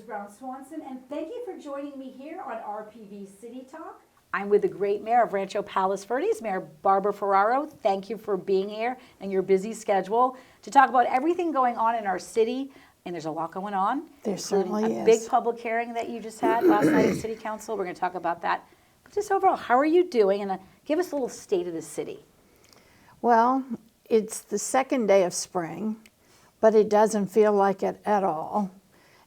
around Swanson, and thank you for joining me here on RPV City Talk. I'm with the great mayor of Rancho Palos Verdes, Mayor.Barbara Ferraro. Thank you for being here and your busy schedule to talk about everything going on in our city. And there's a lot going on. There certainly is. A big public hearing that you just had last night at City Council. We're going to talk about that. But just overall, how are you doing? And give us a little state of the city. Well, it's the second day of spring, but it doesn't feel like it at all.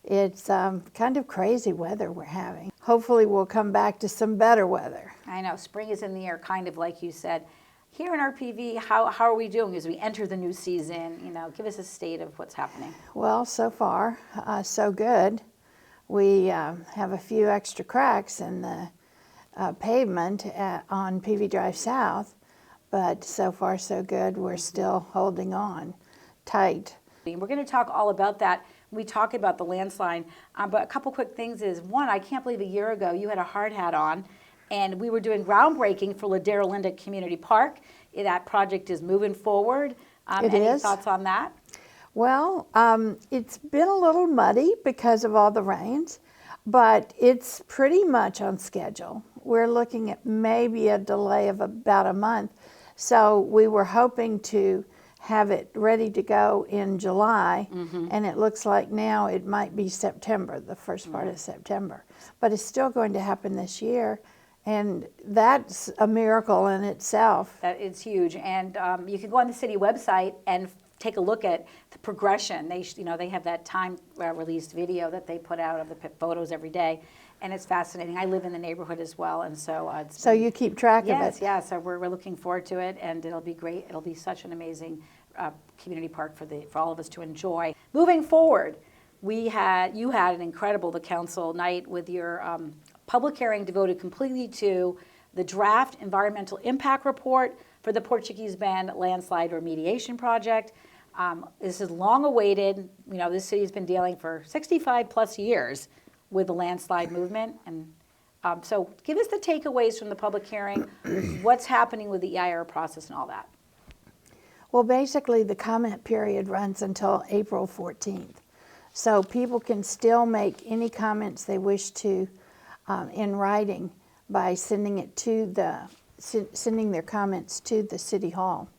It's kind of crazy weather we're having. Hopefully we'll come back to some better weather. I know, spring is in the air, kind of like you said. Here in RPV, how are we doing as we enter the new season? You know, give us a state of what's happening. Well, so far, so good. We have a few extra cracks in the pavement on PV Drive South, but so far so good. We're still holding on tight. We're going to talk all about that. We talk about the landslide, but a couple quick things is, one, I can't believe a year ago you had a hard hat on, and we were doing groundbreaking for Ladera Linda Community Park. That project is moving forward. Any thoughts on that? Well, it's been a little muddy because of all the rains, but it's pretty much on schedule. We're looking at maybe a delay of about a month. So we were hoping to have it ready to go in July, and it looks like now it might be September, the first part of September. But it's still going to happen this year, and that's a miracle in itself. That is huge, and you can go on the city website and take a look at the progression. They have that time released video that they put out of the photos every day, and it's fascinating. I live in the neighborhood as well, and so so you keep track of it. Yes. So we're looking forward to it, and it'll be great. It'll be such an amazing community park for all of us to enjoy. Moving forward, you had an incredible council night with your public hearing devoted completely to the draft environmental impact report for the Portuguese band Landslide Remediation project. This is long awaited. You know, this city has been dealing for 65 plus years with the landslide movement. And so give us the takeaways from the public hearing, what's happening with the EIR process and all that. Well, basically the comment period runs until April 14th. So people can still make any comments they wish to in writing by sending their comments to the City Hall.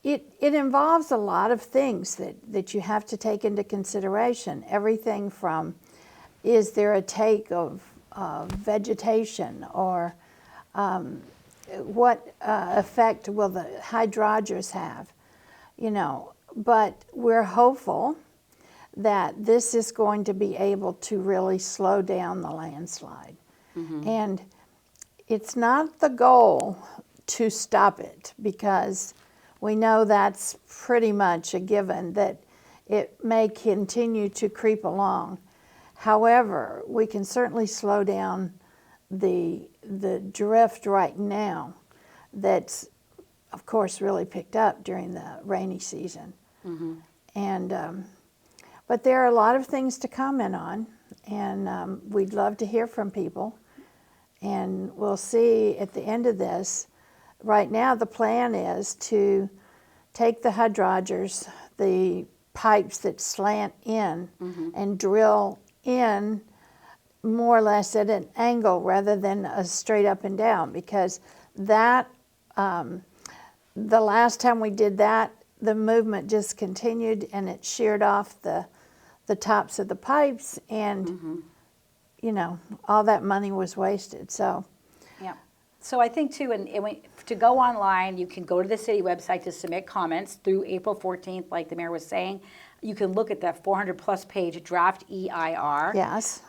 It involves a lot of things that you have to take into consideration. Everything from, is there a take of vegetation, or what effect will the hydrologers have? You know, but we're hopeful that this is going to be able to really slow down the landslide. And it's not the goal to stop it, because we know that's pretty much a given, that it may continue to creep along. However, we can certainly slow down the drift right now that's, of course, really picked up during the rainy season. And but there are a lot of things to comment on, and we'd love to hear from people. And we'll see at the end of this. Right now, the plan is to take the hydrologers, the pipes that slant in, and drill in more or less at an angle rather than a straight up and down, because that, the last time we did that, the movement just continued and it sheared off the tops of the pipes, and you know, all that money was wasted. So yeah. So I think too, and to go online, you can go to the city website to submit comments through April 14th, like the mayor was saying. You can look at that 400 plus page draft EIR. yes.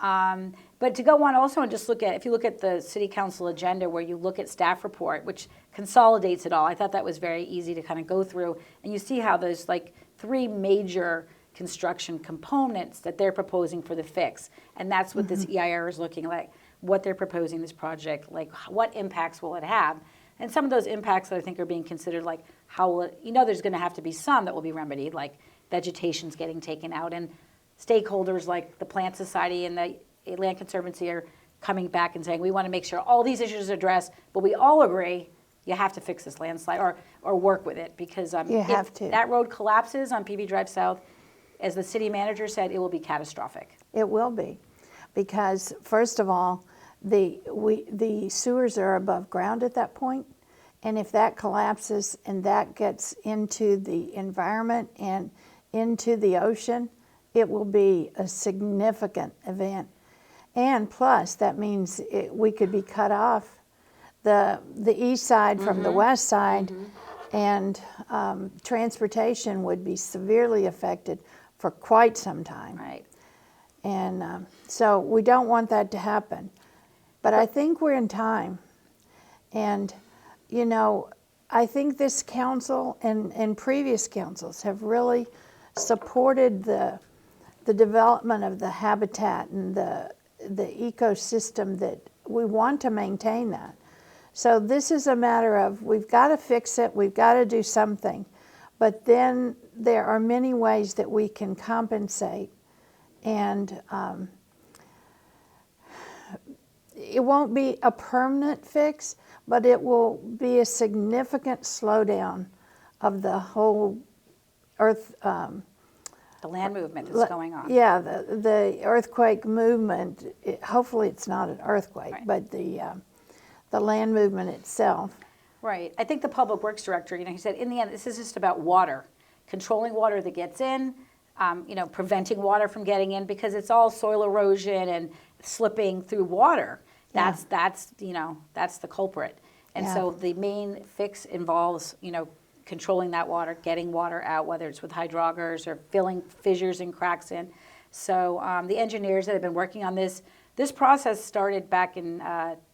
But to go on also and just look at, if you look at the city council agenda where you look at staff report, which consolidates it all, I thought that was very easy to kind of go through. And you see how there's like 3 major construction components that they're proposing for the fix. And that's what this EIR is looking like, what they're proposing this project, like what impacts will it have? And some of those impacts that I think are being considered, like how will it, there's going to have to be some that will be remedied, like vegetation's getting taken out, and stakeholders like the Plant Society and the Land Conservancy are coming back and saying, we want to make sure all these issues are addressed, but we all agree you have to fix this landslide or work with it, because you have to. That road collapses on PV Drive South, as the city manager said, it will be catastrophic. It will be, because first of all, the sewers are above ground at that point, and if that collapses and that gets into the environment and into the ocean, it will be a significant event. And plus, that means we could be cut off the east side from the west side, and transportation would be severely affected for quite some time. Right. And so we don't want that to happen. But I think we're in time. And, you know, I think this council and previous councils have really supported the development of the habitat and the ecosystem that we want to maintain that. So this is a matter of we've got to fix it, we've got to do something. But then there are many ways that we can compensate, and it won't be a permanent fix, but it will be a significant slowdown of the whole earth. The land movement that's going on. Yeah, the earthquake movement. Hopefully, it's not an earthquake, Right. but the land movement itself. Right. I think the public works director, he said, in the end, this is just about water, controlling water that gets in, preventing water from getting in, because it's all soil erosion and slipping through water. That's the culprit. And Yeah. so the main fix involves, controlling that water, getting water out, whether it's with hydroggers or filling fissures and cracks in. So the engineers that have been working on this process started back in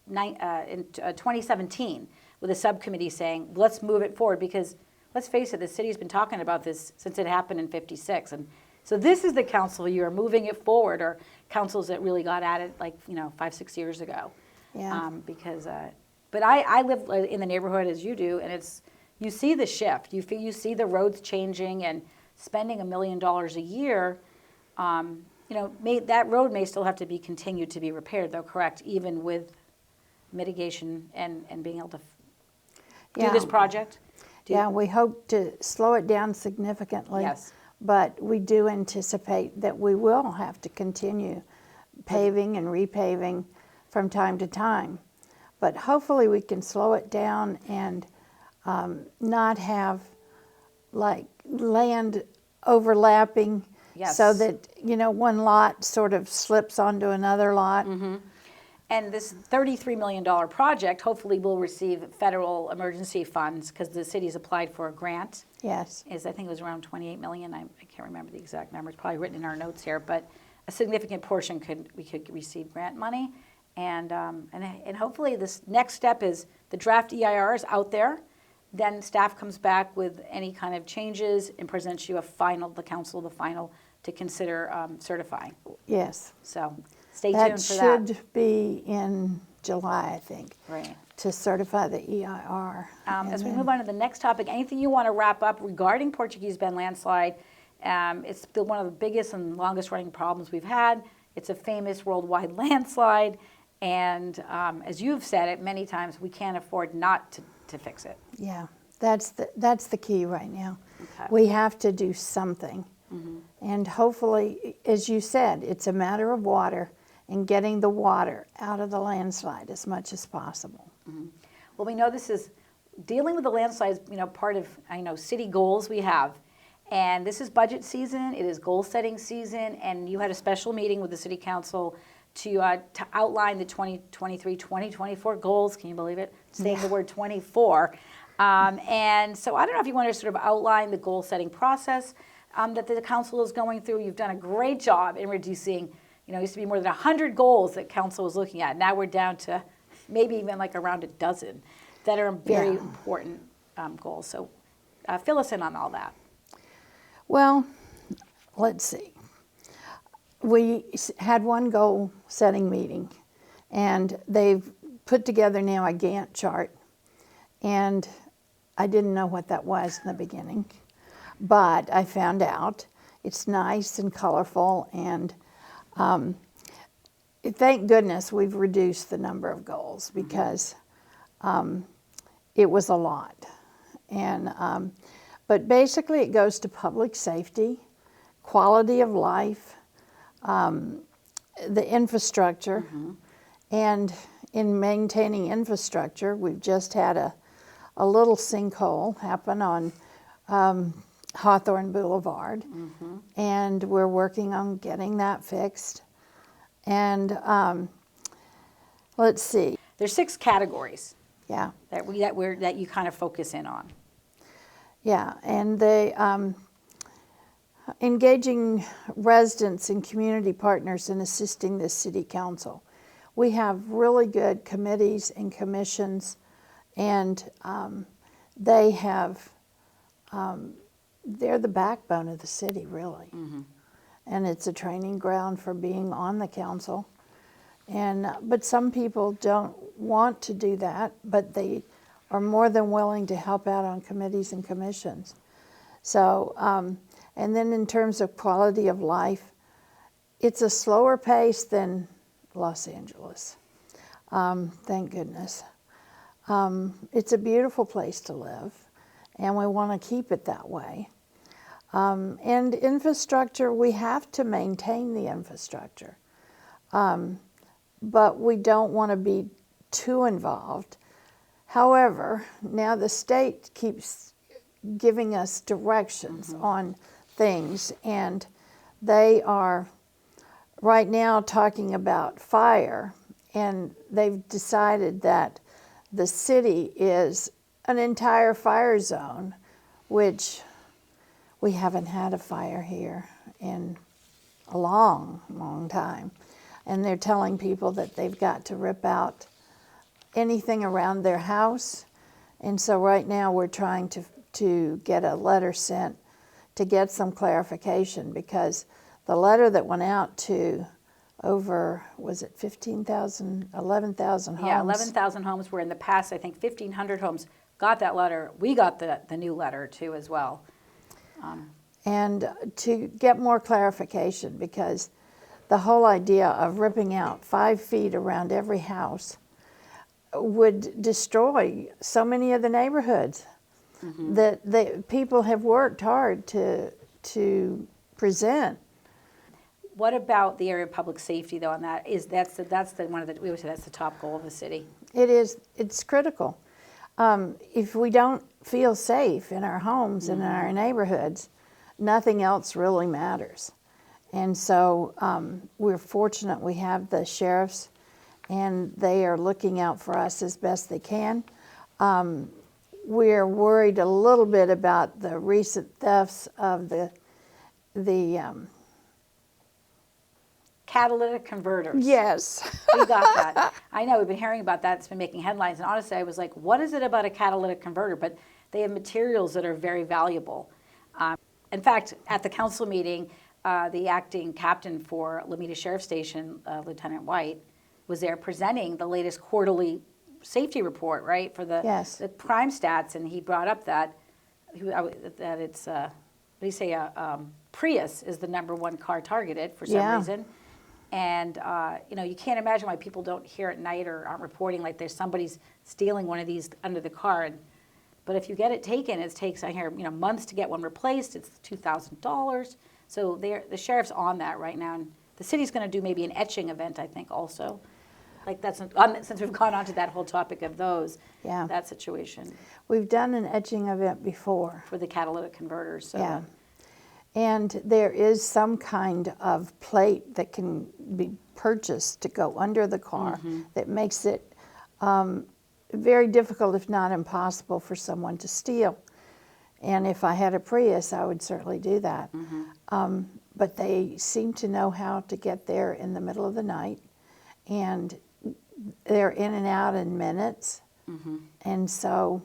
2017 with a subcommittee saying, let's move it forward, because let's face it, the city's been talking about this since it happened in '56. And so this is the council year moving it forward, or councils that really got at it 5-6 years ago. Yeah. But I live in the neighborhood as you do, and you see the shift. You see the roads changing, and spending $1 million a year. That road may still have to be continued to be repaired, though, correct? Even with mitigation and being able to do this project. We hope to slow it down significantly. Yes. But we do anticipate that we will have to continue paving and repaving from time to time. But hopefully we can slow it down and not have land overlapping. Yes. So that, one lot sort of slips onto another lot. Mm-hmm. And this $33 million project hopefully will receive federal emergency funds, because the city's applied for a grant. Yes. I think it was around $28 million. I can't remember the exact number. It's probably written in our notes here, but a significant portion we could receive grant money. And hopefully this next step is the draft EIR is out there. Then staff comes back with any kind of changes and presents you the council, the final to consider certifying. Yes. So stay tuned for that. That should be in July, I think. Right. To certify the EIR. As we move on to the next topic, anything you want to wrap up regarding Portuguese Bend landslide? It's still one of the biggest and longest running problems we've had. It's a famous worldwide landslide. And as you've said it many times, we can't afford not to fix it. Yeah, that's the key right now. Okay. We have to do something. Mm-hmm. And hopefully, as you said, it's a matter of water and getting the water out of the landslide as much as possible. Mm-hmm. Well, we know this is dealing with the landslides, part of, city goals we have. And this is budget season, it is goal setting season, and you had a special meeting with the city council to outline the 2023-2024 goals. Can you believe it? Saying the word 24. And so I don't know if you want to sort of outline the goal setting process that the council is going through. You've done a great job in reducing, it used to be more than 100 goals that council was looking at. Now we're down to maybe even around a dozen that are very important goals. So fill us in on all that. Well, let's see. We had one goal setting meeting, and they've put together now a Gantt chart, and I didn't know what that was in the beginning, but I found out. It's nice and colorful, and thank goodness we've reduced the number of goals, because it was a lot. And but basically it goes to public safety, quality of life, the infrastructure, and in maintaining infrastructure, we've just had a little sinkhole happen on Hawthorne Boulevard, and we're working on getting that fixed. And let's see. There's 6 categories Yeah, that you kind of focus in on. yeah, and they engaging residents and community partners in assisting the city council. We have really good committees and commissions, and they have they're the backbone of the city, really. And it's a training ground for being on the council. And but some people don't want to do that, but they are more than willing to help out on committees and commissions. So, and then in terms of quality of life, it's a slower pace than Los Angeles. Thank goodness. It's a beautiful place to live, and we want to keep it that way. And infrastructure, we have to maintain the infrastructure. But we don't want to be too involved. However, now the state keeps giving us directions on things, and they are right now talking about fire, and they've decided that the city is an entire fire zone, which we haven't had a fire here in a long, long time. And they're telling people that they've got to rip out anything around their house. And so right now we're trying to get a letter sent to get some clarification, because the letter that went out to over, was it 15,000, 11,000 homes? Yeah, 11,000 homes, where in the past, I think 1,500 homes got that letter. We got the new letter too as well. And to get more clarification, because the whole idea of ripping out 5 feet around every house would destroy so many of the neighborhoods that people have worked hard to present. What about the area of public safety, though? On that, that's the one of the, we would say that's the top goal of the city. It is. It's critical. If we don't feel safe in our homes and in our neighborhoods, nothing else really matters. And so we're fortunate we have the sheriffs, and they are looking out for us as best they can. We're worried a little bit about the recent thefts of the Catalytic converters. Yes. We got that. I know, we've been hearing about that. It's been making headlines. And honestly, I was like, what is it about a catalytic converter? But they have materials that are very valuable. In fact, at the council meeting, the acting captain for Lomita Sheriff Station, Lieutenant White, was there presenting the latest quarterly safety report, right, for the crime stats. And he brought up that it's, what do you say, Prius is the #1 car targeted for some reason. And, you can't imagine why people don't hear at night or aren't reporting like there's somebody's stealing one of these under the car. But if you get it taken, it takes, I hear, months to get one replaced. It's $2,000. So the sheriff's on that right now. And the city's going to do maybe an etching event, I think, also. Like that's, since we've gone on to that whole topic of that situation. We've done an etching event before. For the catalytic converters. So. Yeah. And there is some kind of plate that can be purchased to go under the car that makes it very difficult, if not impossible, for someone to steal. And if I had a Prius, I would certainly do that. But they seem to know how to get there in the middle of the night, and they're in and out in minutes. And so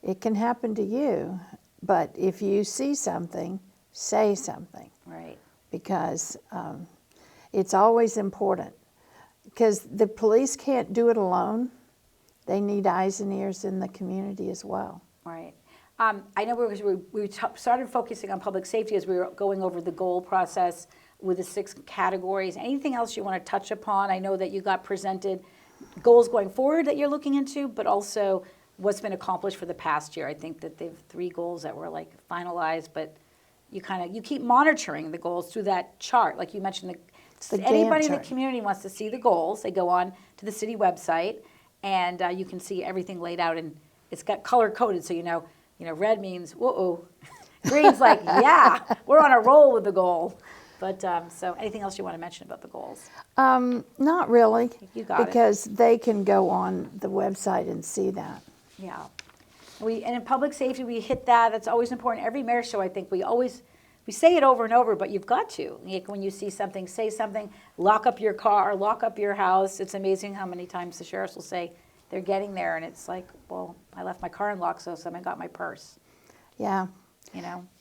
it can happen to you. But if you see something, say something. Right. Because it's always important. Because the police can't do it alone. They need eyes and ears in the community as well. Right. I know we started focusing on public safety as we were going over the goal process with the 6 categories. Anything else you want to touch upon? I know that you got presented goals going forward that you're looking into, but also what's been accomplished for the past year. I think that they've 3 goals that were like finalized, but you keep monitoring the goals through that chart, like you mentioned. The Anybody Gantt in the chart. community wants to see the goals, they go on to the city website, and you can see everything laid out, and it's got color coded, so you know, red means whoa, green's like yeah, we're on a roll with the goal. But so anything else you want to mention about the goals? Not really. You got it. Because they can go on the website and see that. Yeah. And in public safety, we hit that. That's always important. Every mayor show, I think, we say it over and over, but you've got to. Like when you see something, say something, lock up your car, lock up your house. It's amazing how many times the sheriffs will say they're getting there, and it's like, well, I left my car unlocked, so someone got my purse. Yeah.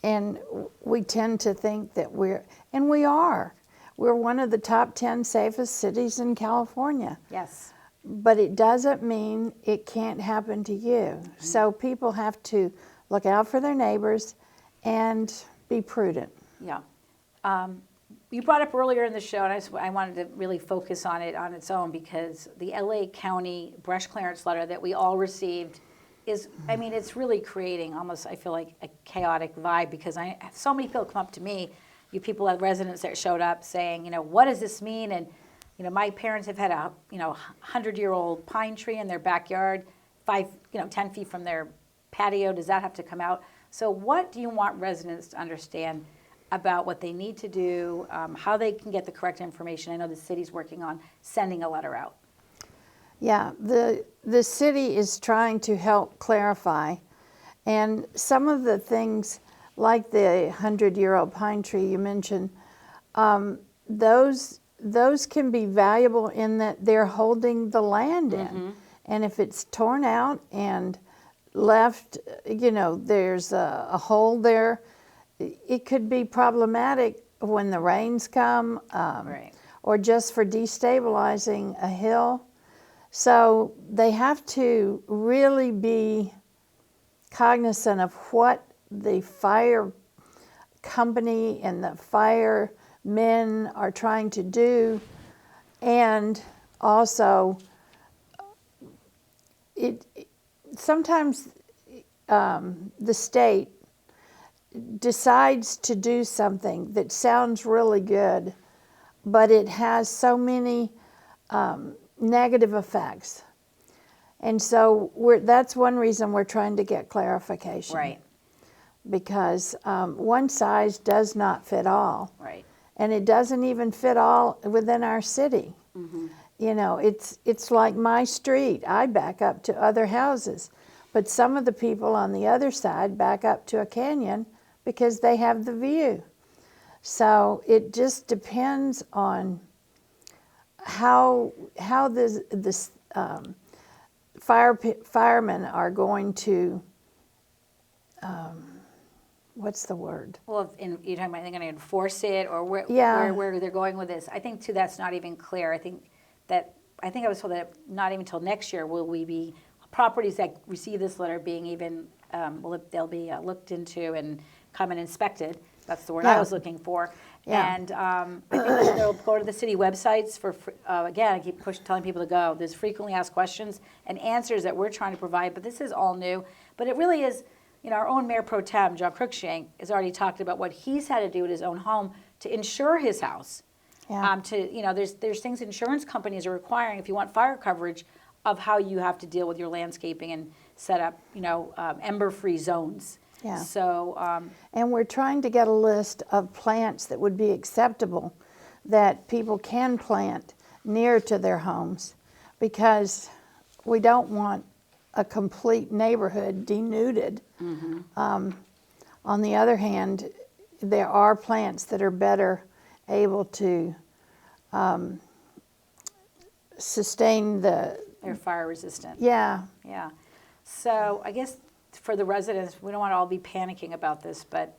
And we tend to think that we are. We're one of the top 10 safest cities in California. Yes. But it doesn't mean it can't happen to you. Mm-hmm. So people have to look out for their neighbors and be prudent. Yeah. You brought up earlier in the show, and I wanted to really focus on it on its own, because the LA County brush clearance letter that we all received is, it's really creating almost, I feel like, a chaotic vibe, because so many people come up to me, you people, residents that showed up saying, what does this mean? And, my parents have had a, 100-year-old pine tree in their backyard, 10 feet from their patio. Does that have to come out? So what do you want residents to understand about what they need to do, how they can get the correct information? I know the city's working on sending a letter out. Yeah, the city is trying to help clarify, and some of the things, like the 100-year-old pine tree you mentioned, those can be valuable in that they're holding the land in. Mm-hmm. And if it's torn out and left, there's a hole there, it could be problematic when the rains come, Right. or just for destabilizing a hill. So they have to really be cognizant of what the fire company and the firemen are trying to do, and also sometimes the state decides to do something that sounds really good, but it has so many negative effects. And so that's one reason we're trying to get clarification. Right. Because one size does not fit all. Right. And it doesn't even fit all within our city. Mm-hmm. It's like my street. I back up to other houses. But some of the people on the other side back up to a canyon because they have the view. So it just depends on how this firemen are going to, what's the word? Well, you're talking about they're going to enforce it, or where they're going with this. I think too that's not even clear. I think I was told that not even until next year will we be properties that receive this letter being even they'll be looked into and come and inspected. That's the word I was looking for. Yeah. And I think they'll go to the city websites for, again, I keep telling people to go. There's frequently asked questions and answers that we're trying to provide, but this is all new. But it really is, our own Mayor Pro Tem, John Cruikshank, has already talked about what he's had to do at his own home to insure his house. Yeah. There's things insurance companies are requiring if you want fire coverage of how you have to deal with your landscaping and set up, ember-free zones. Yeah. So, and we're trying to get a list of plants that would be acceptable that people can plant near to their homes, because we don't want a complete neighborhood denuded. Mm-hmm. On the other hand, there are plants that are better able to sustain they're fire resistant. Yeah. Yeah. So I guess for the residents, we don't want to all be panicking about this, but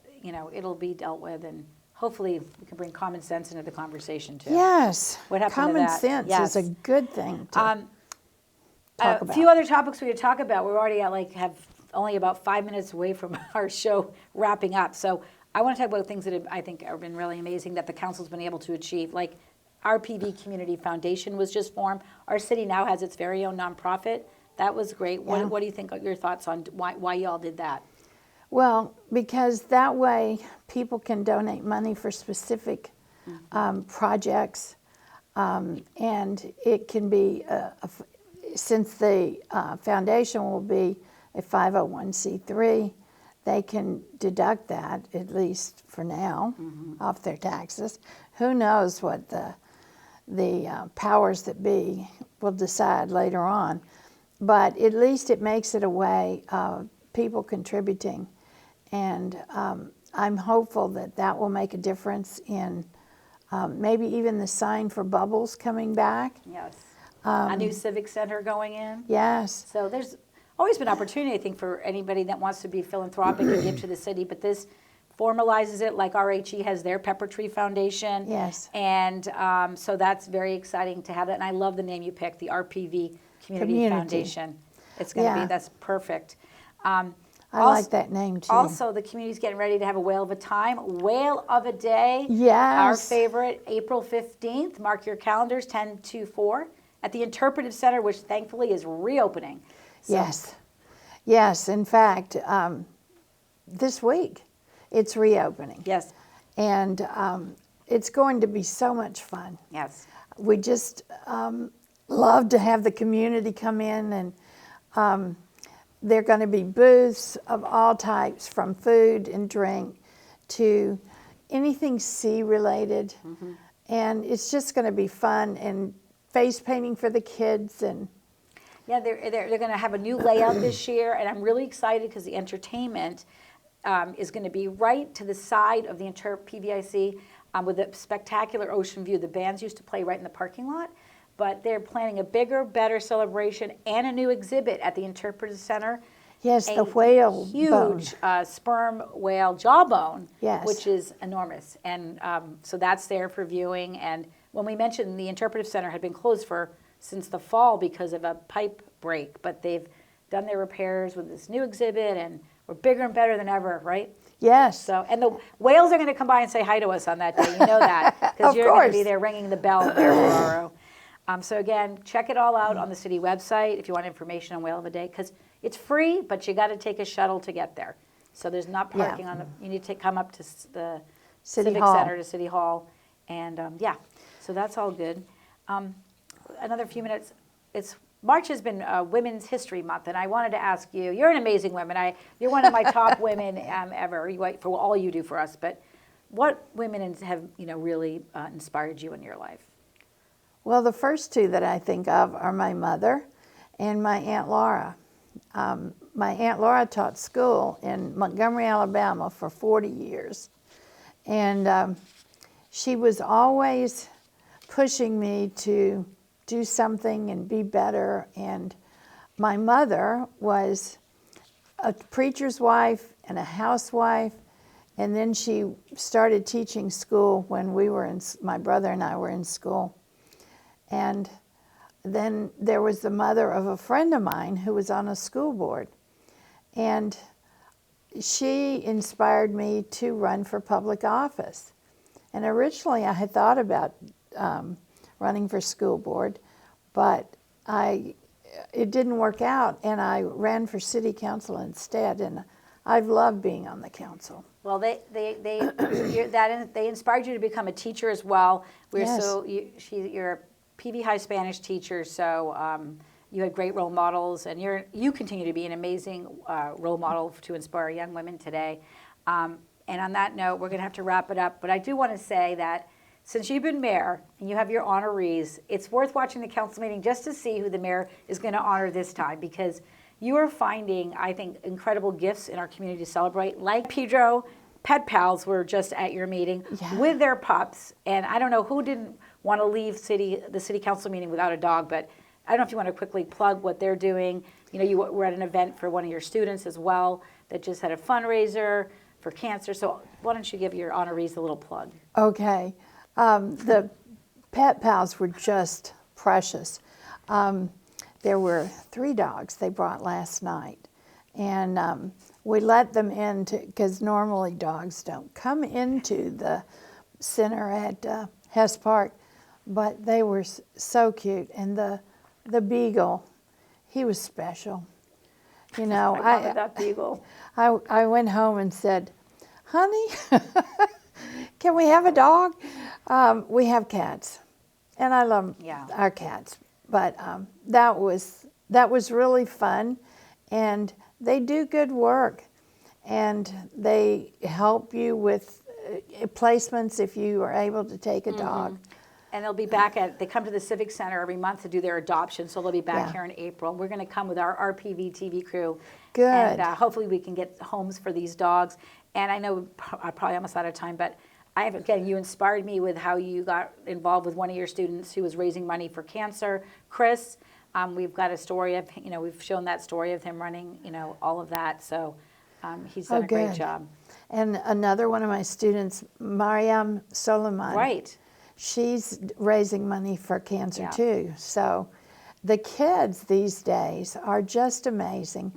it'll be dealt with, and hopefully we can bring common sense into the conversation too. Yes. What happened common to that? sense Yes. is a good thing to talk about. A few other topics we could talk about. We're already at have only about 5 minutes away from our show wrapping up. So I want to talk about things that I think have been really amazing that the council's been able to achieve. Like RPV Community Foundation was just formed. Our city now has its very own nonprofit. That was great. Yeah. What do you think are your thoughts on why y'all did that? Well, because that way people can donate money for specific projects, and it can be, since the foundation will be a 501c3, they can deduct that, at least for now, off their taxes. Who knows what the powers that be will decide later on. But at least it makes it a way of people contributing. And I'm hopeful that that will make a difference in maybe even the sign for Bubbles coming back. Yes. A new civic center going in. Yes. So there's always been opportunity, I think, for anybody that wants to be philanthropic and give to the city, but this formalizes it, like RHE has their Pepper Tree Foundation. Yes. And so that's very exciting to have that. And I love the name you picked, the RPV Community Foundation. It's going to be, that's perfect. I like that name too. Also, the community's getting ready to have a whale of a time. Whale of a Day. Yes. Our favorite, April 15th. Mark your calendars, 10 to 4, at the Interpretive Center, which thankfully is reopening. So, Yes. Yes. In fact, this week it's reopening. Yes. And it's going to be so much fun. Yes. We just love to have the community come in, and there are going to be booths of all types, from food and drink to anything sea related. And it's just going to be fun, and face painting for the kids. And Yeah, they're going to have a new layout this year, and I'm really excited because the entertainment is going to be right to the side of the PVIC with a spectacular ocean view. The bands used to play right in the parking lot, but they're planning a bigger, better celebration and a new exhibit at the Interpretive Center. yes, the whale bone. Huge sperm whale jawbone, Yes. which is enormous. And so that's there for viewing. And when we mentioned the Interpretive Center had been closed since the fall because of a pipe break, but they've done their repairs with this new exhibit, and we're bigger and better than ever, right? Yes. So, and the whales are going to come by and say hi to us on that day. You know that, because Of you're going to course. be there ringing the bell there tomorrow. So again, check it all out on the city website if you want information on Whale of a Day, because it's free, but you got to take a shuttle to get there. So there's not parking on the. You need to come up to the City Civic Hall. Center to City Hall, and so that's all good. Another few minutes. March has been Women's History Month, and I wanted to ask you. You're an amazing woman. You're one of my top women ever for all you do for us. But what women have really inspired you in your life? Well, the first two that I think of are my mother and my Aunt Laura. My Aunt Laura taught school in Montgomery, Alabama for 40 years. And she was always pushing me to do something and be better. And my mother was a preacher's wife and a housewife. And then she started teaching school when my brother and I were in school. And then there was the mother of a friend of mine who was on a school board. And she inspired me to run for public office. And originally I had thought about running for school board, but it didn't work out, and I ran for city council instead, and I've loved being on the council. Well, they inspired you to become a teacher as well. Yes. You're a PV High Spanish teacher, so you had great role models, and you continue to be an amazing role model to inspire young women today. And on that note, we're going to have to wrap it up. But I do want to say that since you've been mayor and you have your honorees, it's worth watching the council meeting just to see who the mayor is going to honor this time, because you are finding, I think, incredible gifts in our community to celebrate. Like Pedro, pet pals were just at your meeting with their pups, and I don't know who didn't want to leave the city council meeting without a dog, but I don't know if you want to quickly plug what they're doing. You were at an event for one of your students as well that just had a fundraiser for cancer. So why don't you give your honorees a little plug? Okay. The pet pals were just precious. There were 3 dogs they brought last night. And we let them in because normally dogs don't come into the center at Hess Park. But they were so cute. And the beagle, he was special. You know, I wanted that beagle. I went home and said, honey, can we have a dog? We have cats, and I love our cats. But that was really fun, and they do good work, and they help you with placements if you are able to take a dog. And they'll be back they come to the Civic Center every month to do their adoption, so they'll be back here in April. We're going to come with our RPV TV crew. Good. And hopefully we can get homes for these dogs. And I know I'm probably almost out of time, but again, you inspired me with how you got involved with one of your students who was raising money for cancer, Chris. We've got a story of, we've shown that story of him running, all of that. So he's done a great job. And another one of my students, Mariam Soliman. Right. She's raising money for cancer too. So the kids these days are just amazing.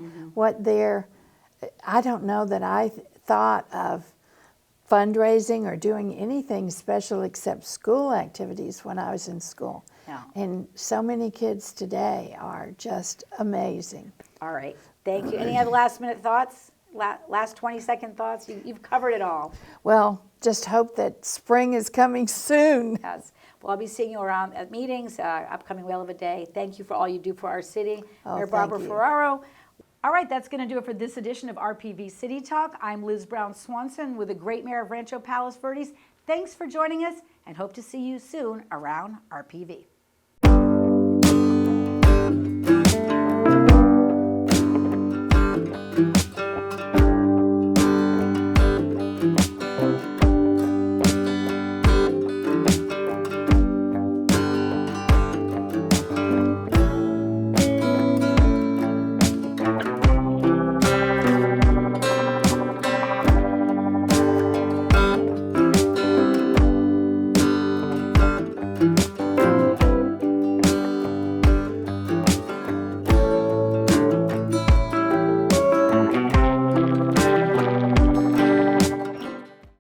I don't know that I thought of fundraising or doing anything special except school activities when I was in school. And so many kids today are just amazing. All right. Thank you. Any other last minute thoughts? Last 20-second thoughts? You've covered it all. Well, just hope that spring is coming soon. Yes. Well, I'll be seeing you around at meetings, upcoming Whale of a Day. Thank you for all you do for our city. Mayor.Barbara Ferraro. All right, that's going to do it for this edition of RPV City Talk. I'm Liz Brown Swanson with the great mayor of Rancho Palos Verdes. Thanks for joining us, and hope to see you soon around RPV.